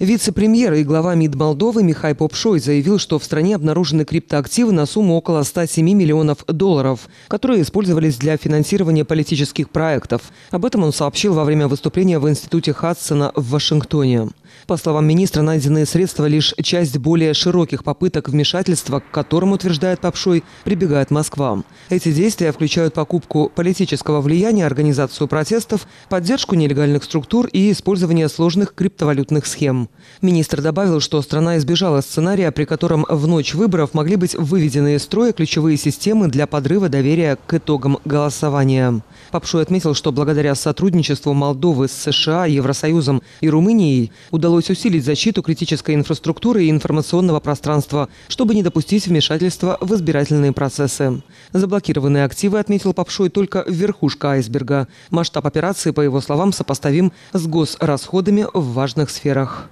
Вице-премьер и глава МИД Молдовы Михай Попшой заявил, что в стране обнаружены криптоактивы на сумму около 107 миллионов долларов, которые использовались для финансирования политических проектов. Об этом он сообщил во время выступления в Институте Хадсона в Вашингтоне. По словам министра, найденные средства – лишь часть более широких попыток вмешательства, к которым, утверждает Попшой, прибегает Москва. Эти действия включают покупку политического влияния, организацию протестов, поддержку нелегальных структур и использование сложных криптовалютных схем. Министр добавил, что страна избежала сценария, при котором в ночь выборов могли быть выведены из строя ключевые системы для подрыва доверия к итогам голосования. Попшой отметил, что благодаря сотрудничеству Молдовы с США, Евросоюзом и Румынией удалось усилить защиту критической инфраструктуры и информационного пространства, чтобы не допустить вмешательства в избирательные процессы. Заблокированные активы, отметил Попшой, только верхушка айсберга. Масштаб операции, по его словам, сопоставим с госрасходами в важных сферах.